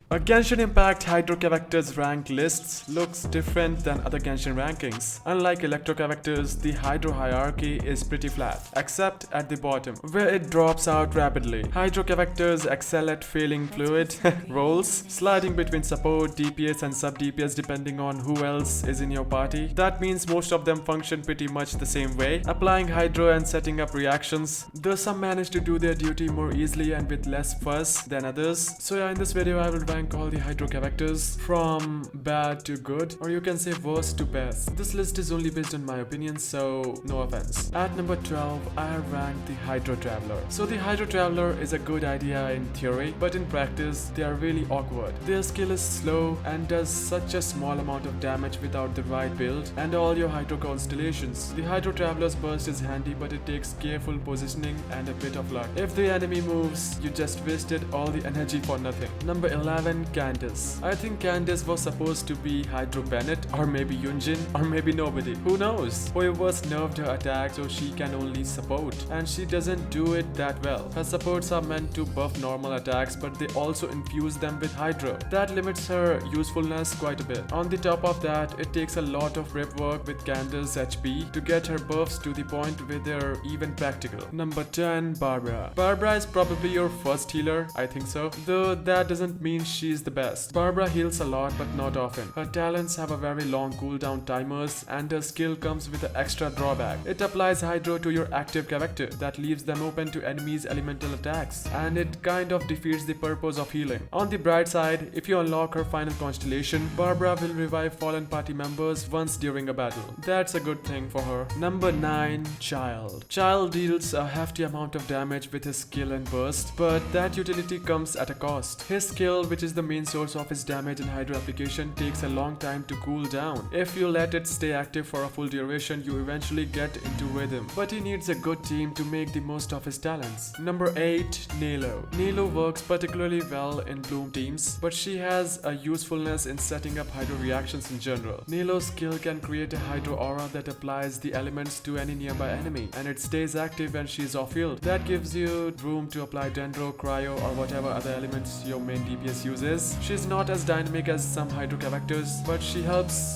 A Genshin Impact Hydro characters rank lists looks different than other Genshin rankings. Unlike Electro characters, the Hydro hierarchy is pretty flat, except at the bottom, where it drops out rapidly. Hydro characters excel at filling fluid roles, sliding between support, DPS and sub-DPS depending on who else is in your party. That means most of them function pretty much the same way, applying Hydro and setting up reactions, though some manage to do their duty more easily and with less fuss than others. So yeah, in this video I will rank all the Hydro characters from bad to good, or you can say worst to best. This list is only based on my opinion, so no offense. At number 12, I have ranked the Hydro Traveler. So the Hydro Traveler is a good idea in theory, but in practice they are really awkward. Their skill is slow and does such a small amount of damage without the right build and all your Hydro constellations. The Hydro Traveler's burst is handy, but it takes careful positioning and a bit of luck. If the enemy moves, you just wasted all the energy for nothing. Number 11, Candace. I think Candace was supposed to be Hydro Bennett, or maybe Yunjin, or maybe nobody. Who knows? Whoever's nerfed her attack so she can only support, and she doesn't do it that well. Her supports are meant to buff normal attacks, but they also infuse them with Hydro. That limits her usefulness quite a bit. On the top of that, it takes a lot of rep work with Candace HP to get her buffs to the point where they're even practical. Number 10, Barbara. Barbara is probably your first healer, I think so, though that doesn't mean she's the best. Barbara heals a lot but not often. Her talents have a very long cooldown timers and her skill comes with an extra drawback. It applies Hydro to your active character that leaves them open to enemies' elemental attacks, and it kind of defeats the purpose of healing. On the bright side, if you unlock her final constellation, Barbara will revive fallen party members once during a battle. That's a good thing for her. Number 9, Childe. Childe deals a hefty amount of damage with his skill and burst, but that utility comes at a cost. His skill, which is the main source of his damage and Hydro application, takes a long time to cool down. If you let it stay active for a full duration, you eventually get into rhythm, but he needs a good team to make the most of his talents. Number 8, Nilo. Nilo works particularly well in Bloom teams, but she has a usefulness in setting up Hydro reactions in general. Nilo's skill can create a Hydro aura that applies the elements to any nearby enemy, and it stays active when she is off-field. That gives you room to apply Dendro, Cryo, or whatever other elements your main DPS uses. She's not as dynamic as some Hydro characters, but she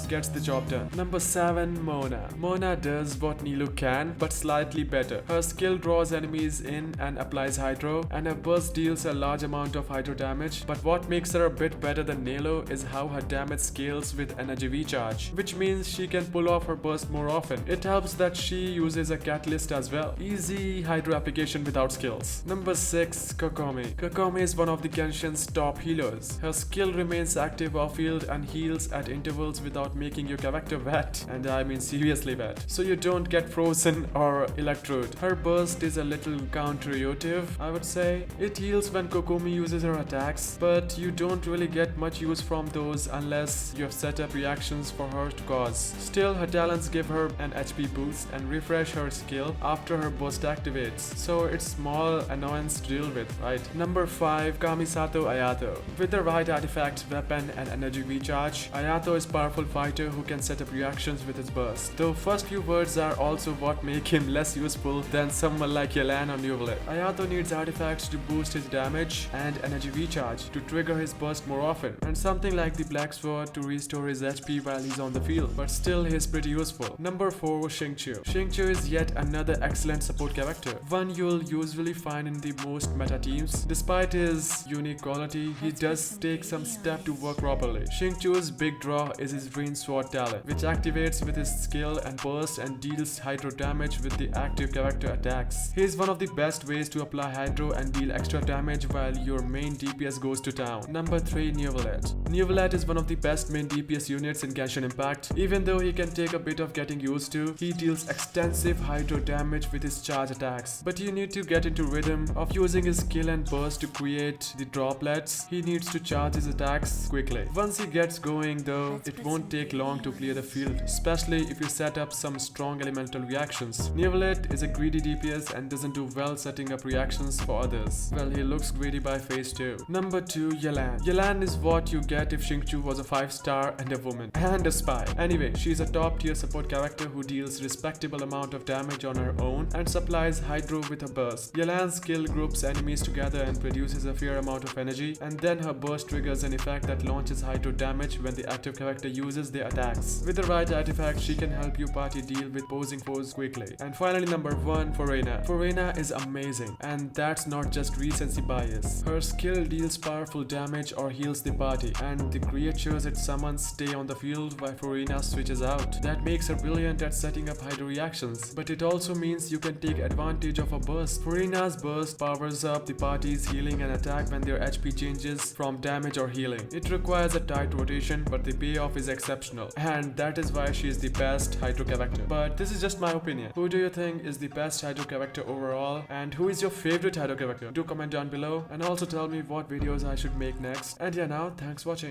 gets the job done. Number 7, Mona. Mona does what Nilo can, but slightly better. Her skill draws enemies in and applies Hydro, and her burst deals a large amount of Hydro damage, but what makes her a bit better than Nilo is how her damage scales with energy recharge, which means she can pull off her burst more often. It helps that she uses a catalyst as well. Easy Hydro application without skills. Number 6, Kakom. Kakom is one of the Genshin's top healers. Her skill remains active off-field and heals at intervals without making your character wet, and I mean seriously wet, so you don't get frozen or electroed. Her burst is a little counterintuitive, I would say. It heals when Kokomi uses her attacks, but you don't really get much use from those unless you have set up reactions for her to cause. Still, her talents give her an HP boost and refresh her skill after her burst activates, so it's small annoyance to deal with, right? Number 5, Kamisato Ayato. With the right artifact, weapon and energy recharge, Ayato is a powerful fighter who can set up reactions with his burst. The first few words are also what make him less useful than someone like Yanlan or Neuvillette. Ayato needs artifacts to boost his damage and energy recharge to trigger his burst more often, and something like the Black Sword to restore his HP while he's on the field, but still he's pretty useful. Number 4, Xingqiu. Xingqiu is yet another excellent support character, one you'll usually find in the most meta teams. Despite his unique quality, he does take some step to work properly. Xingqiu's big draw is his Green Sword talent, which activates with his skill and burst and deals Hydro damage with the active character attacks. He is one of the best ways to apply Hydro and deal extra damage while your main DPS goes to town. Number 3, Neuvillette. Neuvillette is one of the best main DPS units in Genshin Impact. Even though he can take a bit of getting used to, he deals extensive Hydro damage with his charge attacks, but you need to get into rhythm of using his skill and burst to create the droplets. He needs to charge his attacks quickly. Once he gets going though, it won't take long to clear the field, especially if you set up some strong elemental reactions. Neuvillette is a greedy DPS and doesn't do well setting up reactions for others. Well, he looks greedy by phase 2. Number 2, Yanlan. Yanlan is what you get if Xingqiu was a 5-star and a woman, and a spy. Anyway, she's a top tier support character who deals respectable amount of damage on her own and supplies Hydro with a burst. Yanlan's skill groups enemies together and produces a fair amount of energy, and then her burst triggers an effect that launches hydro damage when the active character uses their attacks. With the right artifact, she can help your party deal with opposing foes quickly. And finally, number 1, Forena. Forena is amazing, and that's not just recency bias. Her skill deals powerful damage or heals the party, and the creatures it summons stay on the field while Forena switches out. That makes her brilliant at setting up hydro reactions, but it also means you can take advantage of a burst. Forena's burst powers up the party's healing and attack when their HP changes from damage or healing. It requires a tight rotation, but the payoff is exceptional, and that is why she is the best hydro character. But this is just my opinion. Who do you think is the best hydro character overall, and who is your favorite hydro character? Do comment down below, and also tell me what videos I should make next. And yeah, now thanks for watching.